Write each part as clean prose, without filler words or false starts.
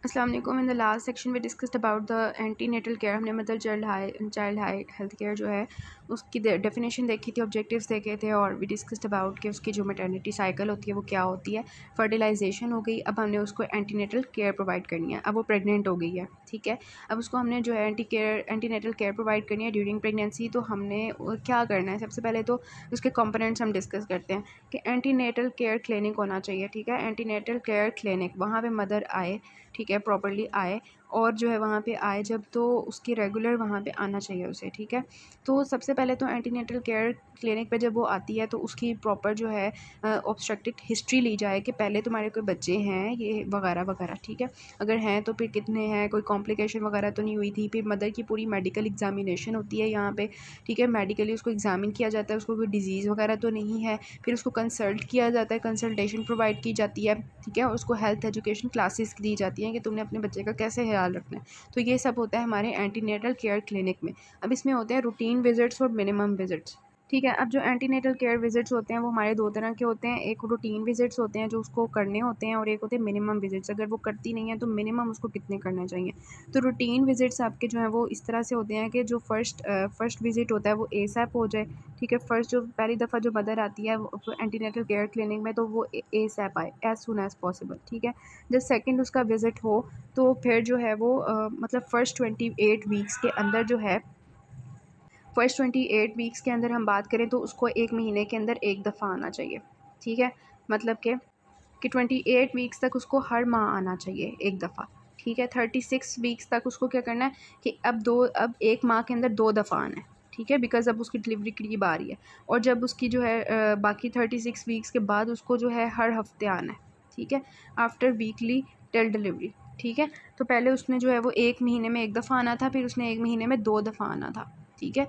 अस्सलाम वालेकुम। In the last section we discussed about the antenatal care. हमने mother child high health care जो है उसकी डेफिनेशन देखी थी, ऑब्जेक्टिव्स देखे थे, और वी डिस्कस्ड अबाउट कि उसकी जो मैटरनिटी साइकिल होती है वो क्या होती है। फर्टिलाइजेशन हो गई, अब हमने उसको एंटीनेटल केयर प्रोवाइड करनी है। अब वो प्रेग्नेंट हो गई है, ठीक है। अब उसको हमने जो है एंटीनेटल केयर प्रोवाइड करनी है ड्यूरिंग प्रेगनेंसी। तो हमने क्या करना है, सबसे पहले तो उसके कंपोनेंट्स हम डिस्कस करते हैं कि एंटीनेटल केयर क्लिनिक होना चाहिए, ठीक है। एंटीनेटल केयर क्लिनिक, वहाँ पे मदर आए, ठीक है, प्रॉपर्ली आए, और जो है वहाँ पे आए जब, तो उसकी रेगुलर वहाँ पे आना चाहिए उसे, ठीक है। तो सबसे पहले तो एंटीनेटल केयर क्लिनिक पे जब वो आती है तो उसकी प्रॉपर जो है ऑब्स्ट्रक्टिव हिस्ट्री ली जाए कि पहले तुम्हारे कोई बच्चे हैं ये वगैरह वगैरह, ठीक है। अगर हैं तो फिर कितने हैं, कोई कॉम्प्लिकेशन वगैरह तो नहीं हुई थी। फिर मदर की पूरी मेडिकल एग्जामिनेशन होती है यहाँ पे, ठीक है। मेडिकली उसको एग्जामिन किया जाता है, उसको कोई डिजीज़ वगैरह तो नहीं है। फिर उसको कंसल्ट किया जाता है, कंसल्टेशन प्रोवाइड की जाती है, ठीक है। और उसको हेल्थ एजुकेशन क्लासेस दी जाती हैं कि तुमने अपने बच्चे का कैसे ख्याल रखना है। तो ये सब होता है हमारे एंटीनेटल केयर क्लिनिक में। अब इसमें होते हैं रूटीन विजिट्स और मिनिमम विजिट्स, ठीक है। अब जो एंटीनेटल केयर विजिट्स होते हैं वो हमारे दो तरह के होते हैं। एक रूटीन विजिट्स होते हैं जो उसको करने होते हैं, और एक होते हैं मिनिमम विजिट्स। अगर वो करती नहीं है तो मिनिमम उसको कितने करने चाहिए। तो रूटीन विजिट्स आपके जो हैं वो इस तरह से होते हैं कि जो फर्स्ट विजिट होता है वो एसएप हो जाए, ठीक है। फर्स्ट जो पहली दफ़ा जो मदर आती है एंटीनेटल केयर क्लिनिक में, तो वो एसएप आए, एज सुन एज पॉसिबल, ठीक है। जब सेकंड उसका विज़िट हो तो फिर जो है वो मतलब फ़र्स्ट 28 वीक्स के अंदर हम बात करें तो उसको 1 महीने के अंदर एक दफ़ा आना चाहिए, ठीक है। मतलब कि 28 वीक्स तक उसको हर माह आना चाहिए एक दफ़ा, ठीक है। 36 वीक्स तक उसको क्या करना है कि अब 1 माह के अंदर 2 दफ़ा आना है, ठीक है, बिकॉज़ अब उसकी डिलीवरी करीब आ रही है। और जब उसकी जो है बाकी 36 वीक्स के बाद उसको जो है हर हफ़्ते आना है, ठीक है, आफ्टर वीकली टिल डिलीवरी, ठीक है। तो पहले उसने जो है वो 1 महीने में एक दफ़ा आना था, फिर उसने 1 महीने में 2 दफ़ा आना था, ठीक है।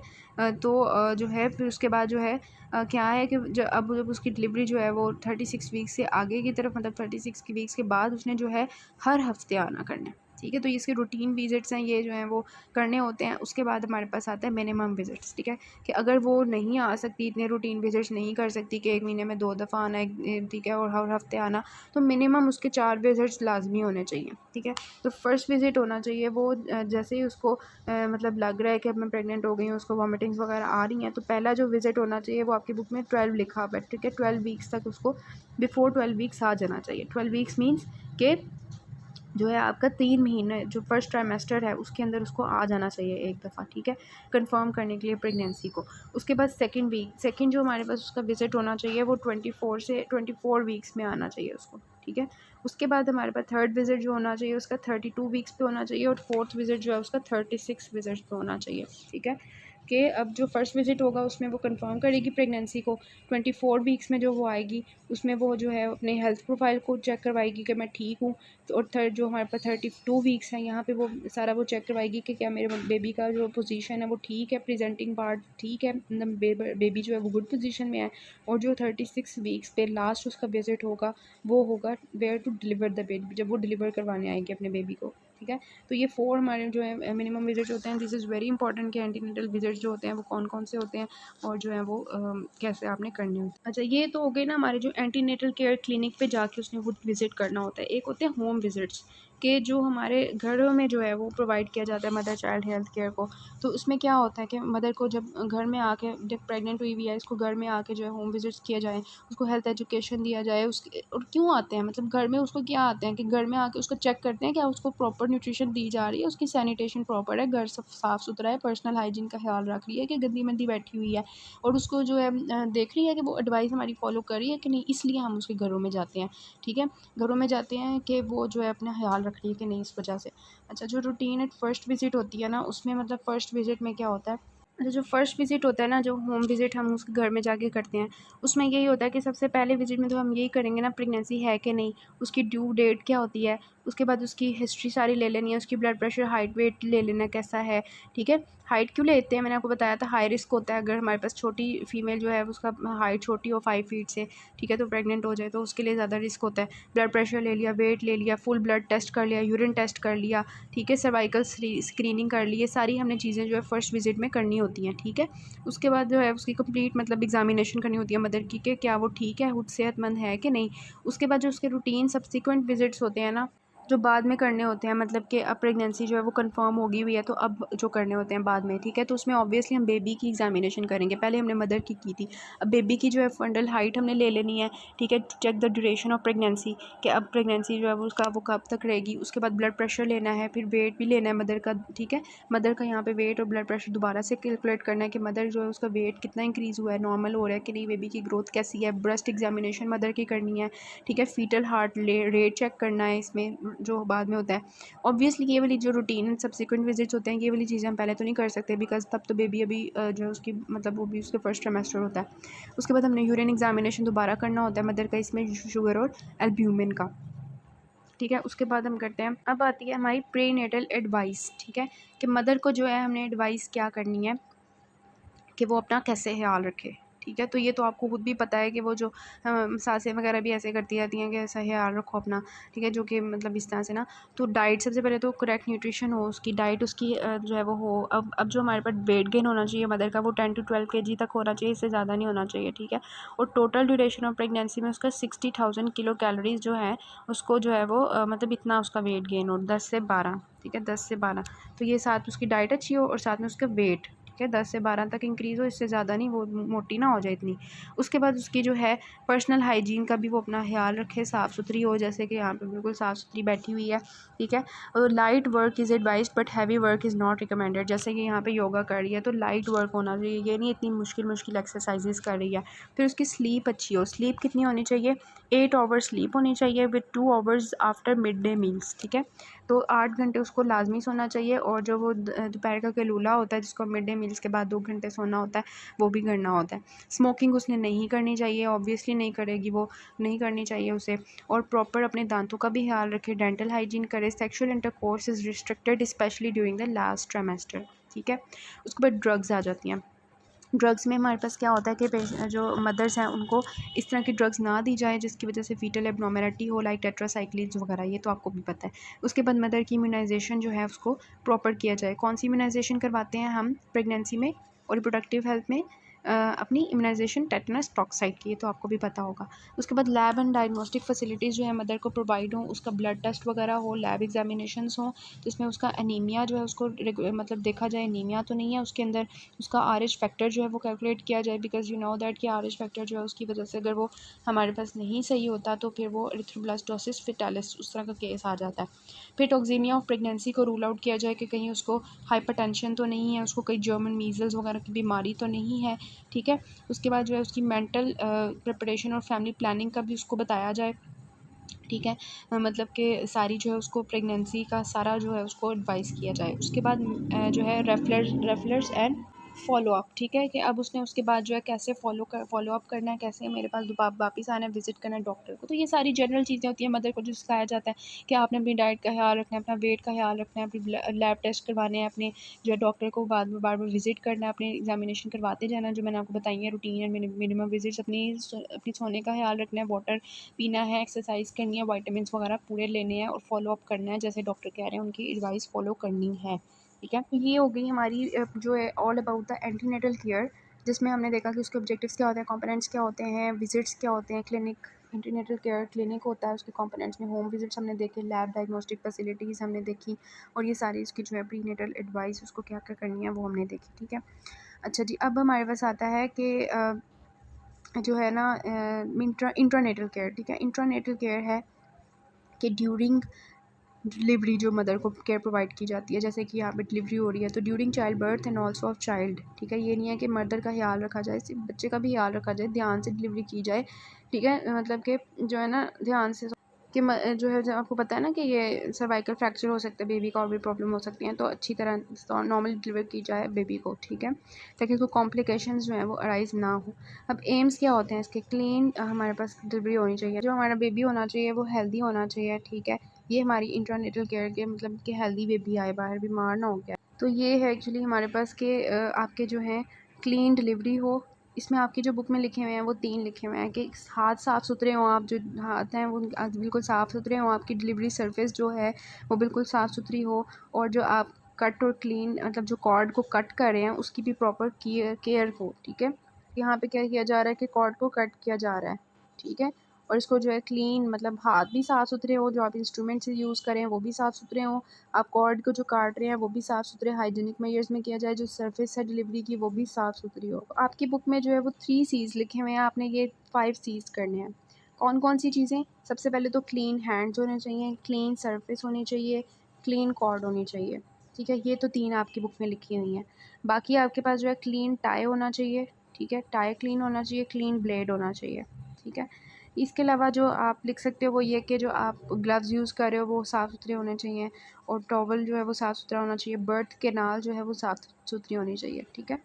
तो जो है फिर उसके बाद जो है क्या है कि जब उसकी डिलीवरी जो है वो 36 वीक्स से आगे की तरफ, मतलब 36 की वीक्स के बाद उसने जो है हर हफ्ते आना करना है, ठीक है। तो इसके रूटीन विजिट्स हैं, ये जो हैं वो करने होते हैं। उसके बाद हमारे पास आता है मिनिमम विजिट्स, ठीक है, कि अगर वो नहीं आ सकती, इतने रूटीन विजिट्स नहीं कर सकती कि 1 महीने में 2 दफ़ा आना है, ठीक है, और हर हफ्ते आना, तो मिनिमम उसके 4 विजिट्स लाजमी होने चाहिए, ठीक है। तो फर्स्ट विजिट होना चाहिए वो जैसे ही उसको मतलब लग रहा है कि अब मैं प्रेग्नेंट हो गई हूँ, उसको वॉमिटिंग्स वगैरह आ रही हैं, तो पहला जो विज़िट होना चाहिए वो आपकी बुक में 12 लिखा हुआ है, ठीक है। 12 वीक्स तक उसको बिफ़ोर 12 वीक्स आ जाना चाहिए। 12 वीक्स मीन्स कि जो है आपका 3 महीने जो फर्स्ट ट्राइमेस्टर है उसके अंदर उसको आ जाना चाहिए एक दफ़ा, ठीक है, कंफर्म करने के लिए प्रेगनेंसी को। उसके बाद सेकंड जो हमारे पास उसका विज़िट होना चाहिए वो 24 वीक्स में आना चाहिए उसको, ठीक है। उसके बाद हमारे पास थर्ड विज़िट जो होना चाहिए उसका 32 वीक्स पे होना चाहिए, और फोर्थ विज़िट जो है उसका 36 विज़िट्स पे होना चाहिए, ठीक है। कि अब जो फर्स्ट विज़िट होगा उसमें वो कंफर्म करेगी प्रेगनेंसी को। 24 वीक्स में जो वो आएगी उसमें वो जो है अपने हेल्थ प्रोफाइल को चेक करवाएगी कि मैं ठीक हूँ। तो और थर्ड जो हमारे पास 32 वीक्स हैं यहाँ पे वो सारा वो चेक करवाएगी कि क्या मेरे बेबी का जो पोजीशन है वो ठीक है, प्रेजेंटिंग पार्ट ठीक है, मतलब बेबी जो है वो गुड पोजीशन में है। और जो 36 वीक्स पे लास्ट उसका विजिट होगा वो होगा where to deliver the baby, जब वो डिलीवर करवाने आएंगे अपने बेबी को, ठीक है। तो ये 4 हमारे जो है मिनिमम विजिट होते हैं। दिस इज़ वेरी इंपॉर्टेंट कि एंटीनेटल विजिट जो होते हैं वो कौन कौन से होते हैं और जो है वो कैसे आपने करने होते हैं। अच्छा, ये तो हो गए ना हमारे जो एंटीनेटल केयर क्लिनिक पे जाके उसने वो विज़िट करना होता है। एक होते हैं होम विज़िट्स, के जो हमारे घरों में जो है वो प्रोवाइड किया जाता है मदर चाइल्ड हेल्थ केयर को। तो उसमें क्या होता है कि मदर को जब घर में आके, जब प्रेग्नेंट हुई हुई है, इसको घर में आके जो है होम विजिट्स किए जाएँ, उसको हेल्थ एजुकेशन दिया जाए। उसके और क्यों आते हैं, मतलब घर में उसको क्या आते हैं कि घर में आके उसको चेक करते हैं क्या उसको प्रॉपर न्यूट्रिशन दी जा रही है, उसकी सैनिटेशन प्रॉपर है, घर सब साफ़ सुथरा है, पर्सनल हाइजीन का ख्याल रख रही है कि गंदी मंदी बैठी हुई है, और उसको जो है देख रही है कि वो एडवाइस हमारी फ़ॉलो कर रही है कि नहीं, इसलिए हम उसके घरों में जाते हैं, ठीक है। घरों में जाते हैं कि वो जो है अपना ख्याल रख रही है कि नहीं, इस वजह से। अच्छा, जो रूटीन एट फर्स्ट विज़िट होती है ना, उसमें मतलब फ़र्स्ट विज़िट में क्या होता है, अच्छा जो फर्स्ट विज़िट होता है ना, जो होम विज़िट हम उसके घर में जाके करते हैं, उसमें यही होता है कि सबसे पहले विज़िट में तो हम यही करेंगे ना, प्रेगनेंसी है कि नहीं, उसकी ड्यू डेट क्या होती है, उसके बाद उसकी हिस्ट्री सारी ले लेनी है, उसकी ब्लड प्रेशर, हाइट, वेट ले लेना कैसा है, ठीक है। हाइट क्यों लेते हैं, मैंने आपको बताया था, हाई रिस्क होता है अगर हमारे पास छोटी फीमेल जो है उसका हाइट छोटी हो 5 फीट से, ठीक है, तो प्रेग्नेंट हो जाए तो उसके लिए ज़्यादा रिस्क होता है। ब्लड प्रेशर ले लिया, वेट ले लिया, फुल ब्लड टेस्ट कर लिया, यूरिन टेस्ट कर लिया, ठीक है, सर्वाइकल स्क्रीनिंग कर ली, ये सारी हमने चीज़ें जो है फर्स्ट विजिट में करनी होती हैं, ठीक है। उसके बाद जो है उसकी कंप्लीट मतलब एग्जामिनेशन करनी होती है मदर की कि क्या वो ठीक है, खुद सेहतमंद है कि नहीं। उसके बाद जो उसके रूटीन सब्सिक्वेंट विजिट्स होते हैं ना, जो बाद में करने होते हैं, मतलब कि अब प्रेगनेंसी जो है वो कंफर्म होगी हुई है तो अब जो करने होते हैं बाद में, ठीक है। तो उसमें ऑब्वियसली हम बेबी की एग्जामिनेशन करेंगे। पहले हमने मदर की थी, अब बेबी की जो है फंडल हाइट हमने ले लेनी है, ठीक है। Check the duration of pregnancy, कि अब प्रेगनेंसी जो है वो उसका वो कब तक रहेगी। उसके बाद ब्लड प्रेशर लेना है, फिर वेट भी लेना है मदर का, ठीक है। मदर का यहाँ पे वेट और ब्लड प्रेशर दोबारा से कैलकुलेट करना है कि मदर जो है उसका वेट कितना इंक्रीज़ हुआ है, नॉर्मल हो रहा है कि नहीं, बेबी की ग्रोथ कैसी है। ब्रेस्ट एग्जामिनेशन मदर की करनी है, ठीक है। फीटल हार्ट रेट चेक करना है इसमें, जो बाद में होता है। ऑब्वियसली ये वाली जो रूटीन एंड सब्सिक्वेंट विजिट्स होते हैं, ये वाली चीज़ें हम पहले तो नहीं कर सकते, बिकॉज तब तो बेबी अभी जो है उसकी मतलब वो भी उसके फर्स्ट ट्राइमेस्टर होता है। उसके बाद हमने यूरिन एग्जामिनेशन दोबारा करना होता है मदर का, इसमें शुगर और एल्ब्यूमिन का, ठीक है। उसके बाद हम करते हैं, अब आती है हमारी प्री नेटल एडवाइस, ठीक है। कि मदर को जो है हमने एडवाइस क्या करनी है कि वो अपना कैसे ख्याल रखे, ठीक है। तो ये तो आपको खुद भी पता है कि वो जो सासें वगैरह भी ऐसे करती रहती हैं कि ऐसा ख्याल रखो अपना, ठीक है। जो कि मतलब इस तरह से ना, तो डाइट सबसे पहले तो करेक्ट न्यूट्रिशन हो, उसकी डाइट उसकी जो है वो हो। अब जो हमारे पास वेट गेन होना चाहिए मदर का, वो 10 to 12 kg तक होना चाहिए, इससे ज़्यादा नहीं होना चाहिए, ठीक है। और टोटल ड्यूरेशन ऑफ प्रेगनेंसी में उसका 60,000 किलो कैलोरीज जो है उसको जो है वो मतलब इतना उसका वेट गेन हो, 10 से 12, ठीक है, 10 से 12। तो ये साथ उसकी डाइट अच्छी हो और साथ में उसका वेट, ठीक है, 10 से 12 तक इंक्रीज़ हो, इससे ज़्यादा नहीं, वो मोटी ना हो जाए इतनी। उसके बाद उसकी जो है पर्सनल हाइजीन का भी वो अपना ख्याल रखे, साफ़ सुथरी हो, जैसे कि यहाँ पे बिल्कुल साफ़ सुथरी बैठी हुई है, ठीक है। और light work is advised but heavy work is not recommended. जैसे कि यहाँ पे योगा कर रही है तो लाइट वर्क होना चाहिए, ये नहीं इतनी मुश्किल मुश्किल एक्सरसाइजेज कर रही है। फिर उसकी स्लीप अच्छी हो, स्लीप कितनी होनी चाहिए, 8 आवर्स स्लीप होनी चाहिए with 2 hours after mid day meals, ठीक है। तो 8 घंटे उसको लाजमी सोना चाहिए, और जो वो दोपहर का कैलूला होता है जिसको मिड डे मील्स के बाद 2 घंटे सोना होता है, वो भी करना होता है। स्मोकिंग उसने नहीं करनी चाहिए, ऑब्वियसली नहीं करेगी वो, नहीं करनी चाहिए उसे। और प्रॉपर अपने दांतों का भी ख्याल रखे, डेंटल हाइजीन करे। Sexual intercourse is restricted specially during the last trimester, ठीक है। उसके बाद ड्रग्स आ जाती हैं। ड्रग्स में हमारे पास क्या होता है कि जो मदर्स हैं उनको इस तरह की ड्रग्स ना दी जाए जिसकी वजह से फीटल एबनॉर्मेलिटी हो, लाइक टेट्रासाइक्लिन्स वगैरह, ये तो आपको भी पता है। उसके बाद मदर की इम्यूनाइजेशन जो है उसको प्रॉपर किया जाए। कौन सी इम्यूनाइजेशन करवाते हैं हम प्रेगनेंसी में और रिप्रोडक्टिव हेल्थ में, अपनी इम्यूनाइजेशन टेटनस टॉक्साइड की, ये तो आपको भी पता होगा। उसके बाद लैब एंड डायग्नोस्टिक फैसिलिटीज़ जो है मदर को प्रोवाइड हों, उसका ब्लड टेस्ट वगैरह हो, लैब एग्जामिनेशंस हों, जिसमें उसका एनीमिया जो है उसको मतलब देखा जाए एनीमिया तो नहीं है उसके अंदर, उसका आर एच फैक्टर जो है वो कैलकुलेट किया जाए, बिकॉज यू नो दैट कि आर एच फैक्टर जो है उसकी वजह से अगर वो हमारे पास नहीं सही होता तो फिर वो एरिथ्रोब्लास्टोसिस फेटालिस उस तरह का केस आ जाता है। फिर टॉक्सीमिया ऑफ प्रेगनेंसी को रूल आउट किया जाए कि कहीं उसको हाइपरटेंशन तो नहीं है, उसको कहीं जर्मन मीजल्स वगैरह की बीमारी तो नहीं है, ठीक है। उसके बाद जो है उसकी मेंटल प्रिपरेशन और फैमिली प्लानिंग का भी उसको बताया जाए, ठीक है। मतलब कि सारी जो है उसको प्रेगनेंसी का सारा जो है उसको एडवाइस किया जाए। उसके बाद जो है रेफलर्स एंड फॉलो अप, ठीक है। कि अब उसने उसके बाद जो है कैसे फॉलो अप करना है, कैसे मेरे पास वापस आना है, विजिट करना है डॉक्टर को। तो ये सारी जनरल चीज़ें होती हैं मदर को जो सिखाया जाता है कि आपने अपनी डाइट का ख्याल रखना है, अपना वेट का ख्याल रखना है, अपनी लैब टेस्ट करवाने हैं, अपने जो है डॉक्टर को बार बार विजिट करना है, अपने एग्जामिनेशन करवाते जाना, जो मैंने आपको बताई है रूटीन एंड मिनिमम विजिट्स, अपनी सोने का ख्याल रखना है, वाटर पीना है, एक्सरसाइज करनी है, विटामिन्स वगैरह पूरे लेने हैं और फॉलो अप करना है, जैसे डॉक्टर कह रहे हैं उनकी एडवाइस फॉलो करनी है, ठीक है। तो ये हो गई हमारी जो है all about the antenatal care, जिसमें हमने देखा कि उसके ऑब्जेक्टिव्स क्या होते हैं, कंपोनेंट्स क्या होते हैं, विजिट्स क्या होते हैं, क्लिनिक एंटीनेटल केयर क्लिनिक होता है, उसके कंपोनेंट्स में होम विजिट्स हमने देखे, लैब डायग्नोस्टिक फैसिलिटीज़ हमने देखी, और ये सारी उसकी जो है प्रीनेटल एडवाइस उसको क्या क्या करनी है वो हमने देखी, ठीक है। अच्छा जी, अब हमारे पास आता है कि जो है ना इंट्रानेटल केयर, ठीक है। इंट्रानेटल केयर है कि ड्यूरिंग डिलीवरी जो मदर को केयर प्रोवाइड की जाती है, जैसे कि यहाँ पे डिलीवरी हो रही है तो during child birth and also of child, ठीक है। ये नहीं है कि मदर का ख्याल रखा जाए, सिर्फ बच्चे का भी ख्याल रखा जाए, ध्यान से डिलीवरी की जाए, ठीक है। मतलब कि जो है ना ध्यान से कि जो है जो आपको पता है ना कि ये सर्वाइकल फ्रैक्चर हो सकता है बेबी का, और भी प्रॉब्लम हो सकती हैं, तो अच्छी तरह नॉर्मल डिलीवर की जाए बेबी को, ठीक है, ताकि कोई कॉम्प्लिकेशंस जो हैं वो अराइज ना हो। अब एम्स क्या होते हैं इसके, क्लीन हमारे पास डिलीवरी होनी चाहिए, जो हमारा बेबी होना चाहिए वो हेल्दी होना चाहिए, ठीक है। ये हमारी इंट्रानेटल केयर के मतलब कि हेल्दी बेबी आए बाहर बीमार ना हो गया, तो ये है एक्चुअली हमारे पास कि आपके जो हैं क्लीन डिलीवरी हो। इसमें आपकी जो बुक में लिखे हुए हैं वो 3 लिखे हुए हैं कि हाथ साफ़ सुथरे हों, आप जो हाथ हैं वो बिल्कुल साफ़ सुथरे हों, आपकी डिलीवरी सरफेस जो है वो बिल्कुल साफ़ सुथरी हो, और जो आप कट और क्लीन मतलब जो कॉर्ड को कट कर रहे हैं उसकी भी प्रॉपर केयर हो, ठीक है। यहाँ पे क्या किया जा रहा है कि कॉर्ड को कट किया जा रहा है, ठीक है, और इसको जो है क्लीन, मतलब हाथ भी साफ़ सुथरे हो, जो आप इंस्ट्रूमेंट से यूज़ करें वो भी साफ़ सुथरे हों, आप कॉर्ड को जो काट रहे हैं वो भी साफ़ सुथरे हाइजीनिक मेजर्स में किया जाए, जो सरफेस है डिलीवरी की वो भी साफ़ सुथरी हो। आपकी बुक में जो है वो 3 C's लिखे हुए हैं, आपने ये 5 C's करने हैं। कौन कौन सी चीज़ें? सबसे पहले तो क्लीन हैंड्स होने चाहिए, क्लीन सरफेस होनी चाहिए, क्लीन कॉर्ड होनी चाहिए, ठीक है? ये तो 3 आपकी बुक में लिखी हुई हैं। बाकी आपके पास जो है क्लीन टाई होना चाहिए, ठीक है? टाई क्लीन होना चाहिए, क्लीन ब्लेड होना चाहिए, ठीक है? इसके अलावा जो आप लिख सकते हो वो ये कि जो आप ग्लव्स यूज़ कर रहे हो वो साफ़ सुथरे होने चाहिए, और टॉवल जो है वो साफ़ सुथरा होना चाहिए, बर्थ कैनाल जो है वो साफ़ सुथरी होनी चाहिए, ठीक है?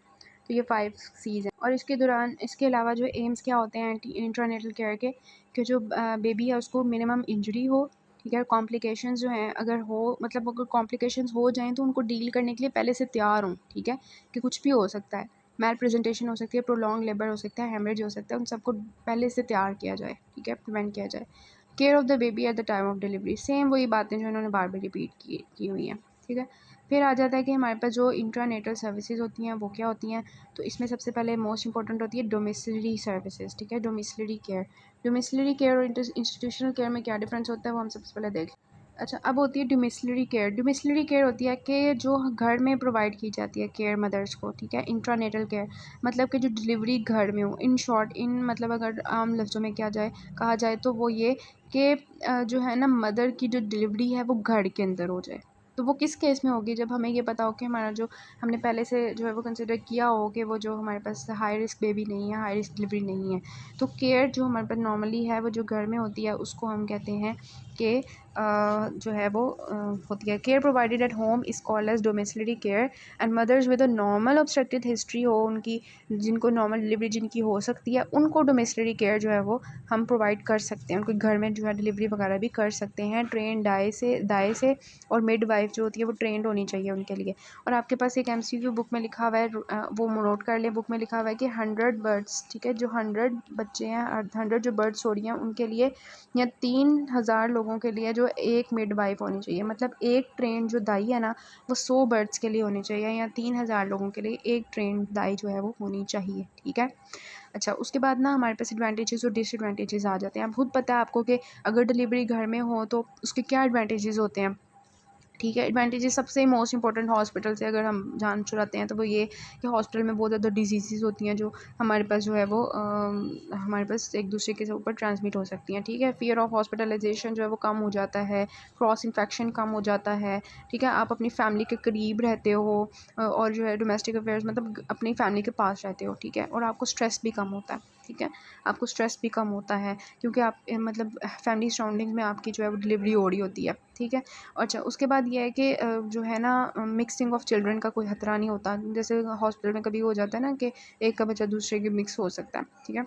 तो ये 5 C's हैं। और इसके दौरान, इसके अलावा जो एम्स क्या होते हैं इंट्रानेटल केयर के, कि जो बेबी है उसको मिनिमम इंजरी हो, ठीक है? कॉम्प्लिकेशंस जो हैं अगर हो, मतलब अगर कॉम्प्लिकेशंस हो जाएँ तो उनको डील करने के लिए पहले से तैयार हों, ठीक है? कि कुछ भी हो सकता है, मैल प्रेजेंटेशन हो सकती है, प्रोलॉन्ग लेबर हो सकता है, हेमरेज हो सकता है, उन सबको पहले से तैयार किया जाए, ठीक है? प्रिवेंट किया जाए। Care of the baby at the time of delivery, same वही बातें जो इन्होंने बार-बार रिपीट की हुई हैं, ठीक है? फिर आ जाता है कि हमारे पास जो इंट्रानेटल सर्विसेज़ होती हैं वो क्या होती हैं? तो इसमें सबसे पहले मोस्ट इंपॉर्टेंट होती है डोमिसिलरी सर्विसेज, ठीक है? Domiciliary care. डोमिसिलरी केयर और इंस्टीट्यूशनल केयर में क्या डिफरेंस होता है वो हम सबसे पहले देख। अच्छा, अब होती है डोमिसिलरी केयर। डोमिसिलरी केयर होती है कि जो घर में प्रोवाइड की जाती है केयर मदर्स को, ठीक है? इंट्रानेटल केयर मतलब कि जो डिलीवरी घर में हो। इन शॉर्ट, इन मतलब अगर आम लफ्ज़ों में कहा जाए तो वो ये कि जो है ना, मदर की जो डिलीवरी है वो घर के अंदर हो जाए। तो वो किस केस में होगी? जब हमें ये पता हो कि हमारा जो, हमने पहले से जो है वो कंसिडर किया हो कि वो जो हमारे पास हाई रिस्क बेबी नहीं है, हाई रिस्क डिलीवरी नहीं है। तो केयर जो हमारे पास नॉर्मली है वो जो घर में होती है उसको हम कहते हैं कि जो है वो होती है care provided at home is called as domiciliary care, and mothers with a normal obstructed history हो उनकी, जिनको नॉर्मल डिलीवरी जिनकी हो सकती है, उनको डोमिसिलरी केयर जो है वो हम प्रोवाइड कर सकते हैं। उनके घर में जो है डिलीवरी वगैरह भी कर सकते हैं, ट्रेन दाई से और मिडवाइफ जो होती है वो ट्रेंड होनी चाहिए उनके लिए। और आपके पास एक MCQ बुक में लिखा हुआ है, वो नोट कर लें। बुक में लिखा हुआ है कि 100 बर्ड्स, ठीक है? जो 100 बच्चे हैं, 100 जो बर्ड्स हो रही हैं उनके लिए, या 3000 लोगों के लिए जो एक मिडवाइफ होनी चाहिए। मतलब एक ट्रेन जो दाई है ना वो 100 बर्ड्स के लिए होनी चाहिए, या 3000 लोगों के लिए एक ट्रेन दाई जो है वो होनी चाहिए, ठीक है? अच्छा, उसके बाद ना हमारे पास एडवांटेजेस और डिसएडवांटेजेस आ जाते हैं। अब खुद पता है आपको कि अगर डिलीवरी घर में हो तो उसके क्या एडवांटेजेस होते हैं, ठीक है? एडवांटेजेस सबसे मोस्ट इंपॉर्टेंट, हॉस्पिटल से अगर हम जान छुड़ाते हैं तो वो ये कि हॉस्पिटल में बहुत ज़्यादा डिजीज़ होती हैं जो हमारे पास जो है वो हमारे पास एक दूसरे के ऊपर ट्रांसमिट हो सकती हैं, ठीक है? फियर ऑफ हॉस्पिटलाइजेशन जो है वो कम हो जाता है, क्रॉस इन्फेक्शन कम हो जाता है, ठीक है? आप अपनी फैमिली के करीब रहते हो, और जो है डोमेस्टिक अफेयर्स मतलब अपनी फैमिली के पास रहते हो, ठीक है? और आपको स्ट्रेस भी कम होता है, ठीक है? आपको स्ट्रेस भी कम होता है क्योंकि आप मतलब फैमिली सराउंडिंग में आपकी जो है वो डिलीवरी हो रही होती है, ठीक है? अच्छा, उसके बाद ये है कि जो है ना, मिक्सिंग ऑफ चिल्ड्रन का कोई खतरा नहीं होता। जैसे हॉस्पिटल में कभी हो जाता है ना कि एक का बच्चा दूसरे के मिक्स हो सकता है, ठीक है?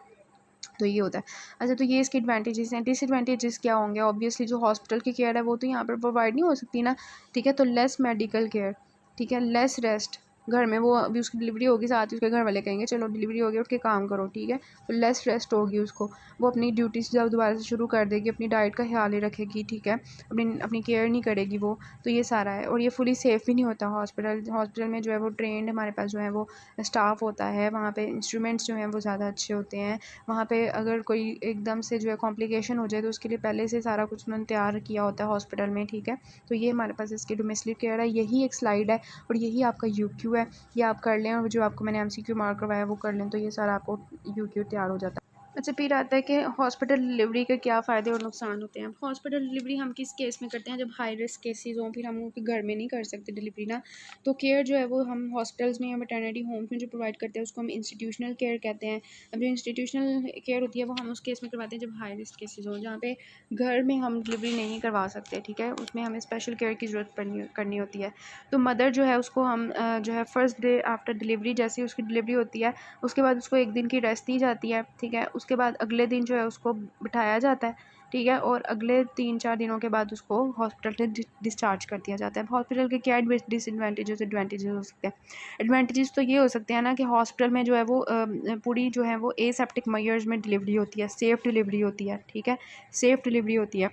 तो ये होता है। अच्छा, तो ये इसके एडवांटेजेस हैं। डिसएडवांटेजेस क्या होंगे? ऑब्वियसली जो हॉस्पिटल की केयर है वो तो यहाँ पर प्रोवाइड नहीं हो सकती ना, ठीक है? तो लेस मेडिकल केयर, ठीक है? Less rest. घर में वो अभी उसकी डिलीवरी होगी, साथ ही उसके घर वाले कहेंगे चलो डिलीवरी हो गई, उठ के काम करो, ठीक है? तो लेस रेस्ट होगी उसको। वो अपनी ड्यूटीज़ जब दोबारा से शुरू कर देगी, अपनी डाइट का ख्याल ही रखेगी, ठीक है? अपनी अपनी केयर नहीं करेगी वो। तो ये सारा है, और ये फुली सेफ़ भी नहीं होता हॉस्पिटल में जो है वो ट्रेंड हमारे पास जो है वो स्टाफ होता है, वहाँ पे इंस्ट्रूमेंट्स जो हैं वो ज़्यादा अच्छे होते हैं। वहाँ पे अगर कोई एकदम से जो है कॉम्प्लिकेशन हो जाए तो उसके लिए पहले से सारा कुछ उन्होंने तैयार किया होता है हॉस्पिटल में, ठीक है? तो ये हमारे पास इसकी डोमेस्टिक केयर है। यही एक स्लाइड है और यही आपका UQ है। ये आप कर लें, और जो आपको मैंने MCQ मार्क करवाया वो कर लें, तो ये सारा आपको UQ तैयार हो जाता है। अच्छा, फिर आता है कि हॉस्पिटल डिलीवरी के क्या फ़ायदे और नुकसान होते हैं। हॉस्पिटल डिलीवरी हम किस केस में करते हैं? जब हाई रिस्क केसेस हों, फिर हम उनके घर में नहीं कर सकते डिलीवरी ना, तो केयर जो है वो हम हॉस्पिटल्स में या मैटरनिटी होम्स में जो प्रोवाइड करते हैं उसको हम इंस्टीट्यूशनल केयर कहते हैं। अब जो इंस्टीट्यूशनल केयर होती है वो हम उस केस में करवाते हैं जब हाई रिस्क केसेस हों, जहाँ पे घर में हम डिलीवरी नहीं करवा सकते, ठीक है? उसमें हमें स्पेशल केयर की ज़रूरत करनी होती है। तो मदर जो है उसको हम जो है फर्स्ट डे आफ्टर डिलीवरी, जैसे ही उसकी डिलीवरी होती है उसके बाद उसको 1 दिन की रेस्ट दी जाती है, ठीक है? उसके बाद अगले दिन जो है उसको बिठाया जाता है, ठीक है? और अगले 3-4 दिनों के बाद उसको हॉस्पिटल से डिस्चार्ज कर दिया जाता है। हॉस्पिटल के क्या डिसएडवांटेजेस एडवांटेजेस हो सकते हैं? एडवांटेजेस तो ये हो सकते हैं ना कि हॉस्पिटल में जो है वो पूरी जो है वो एसेप्टिक मेजर्स में डिलीवरी होती है, सेफ़ डिलीवरी होती है, ठीक है? सेफ़ डिलीवरी होती है।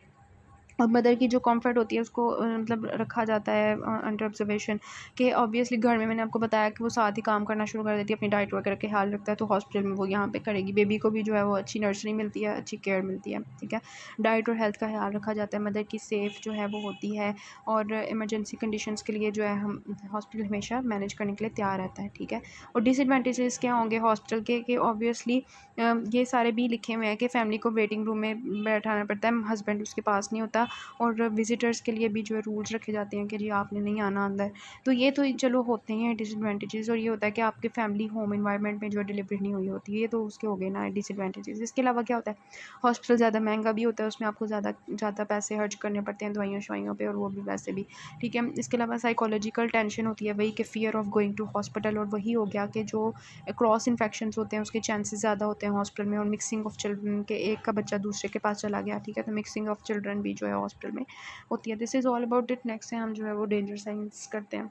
और मदर की जो कंफर्ट होती है उसको मतलब रखा जाता है अंडर ऑब्जर्वेशन, कि ऑब्वियसली घर में मैंने आपको बताया कि वो साथ ही काम करना शुरू कर देती है, अपनी डाइट वगैरह का ख्याल रखता है, तो हॉस्पिटल में वो यहाँ पे करेगी। बेबी को भी जो है वो अच्छी नर्सरी मिलती है, अच्छी केयर मिलती है, ठीक है। डाइट और हेल्थ का ख्याल रखा जाता है, मदर की सेफ़ जो है वो होती है, और इमरजेंसी कंडीशंस के लिए जो है हम हॉस्पिटल हमेशा मैनेज करने के लिए तैयार रहता है, ठीक है। और डिसएडवांटेजेस क्या होंगे हॉस्पिटल के, कि ऑब्वियसली ये सारे भी लिखे हुए हैं कि फ़ैमिली को वेटिंग रूम में बैठाना पड़ता है, हस्बैंड उसके पास नहीं होता, और विज़िटर्स के लिए भी जो है रूल्स रखे जाते हैं कि जी आपने नहीं आना अंदर। तो ये तो चलो होते हैं डिसएडवांटेजेस, और ये होता है कि आपकी फैमिली होम एनवायरनमेंट में जो है डिलीवरी नहीं हुई होती है, ये तो उसके हो गए ना डिसएडवांटेजेस। इसके अलावा क्या होता है, हॉस्पिटल ज़्यादा महंगा भी होता है, उसमें आपको ज़्यादा ज़्यादा पैसे खर्च करने पड़ते हैं दवाइयों शवाइयों पे, और वो भी वैसे भी, ठीक है। इसके अलावा साइकोलॉजिकल टेंशन होती है वही, कि fear of going to hospital, और वही हो गया कि जो क्रॉस इन्फेक्शंस होते हैं उसके चांसेस ज़्यादा होते हैं हॉस्पिटल में, और मिक्सिंग ऑफ चिल्ड्रन, के एक का बच्चा दूसरे के पास चला गया, ठीक है, तो मिक्सिंग ऑफ चिल्ड्रन भी जो है हॉस्पिटल में होती है। This is all about it. Next है हम जो है वो डेंजर साइंस करते हैं।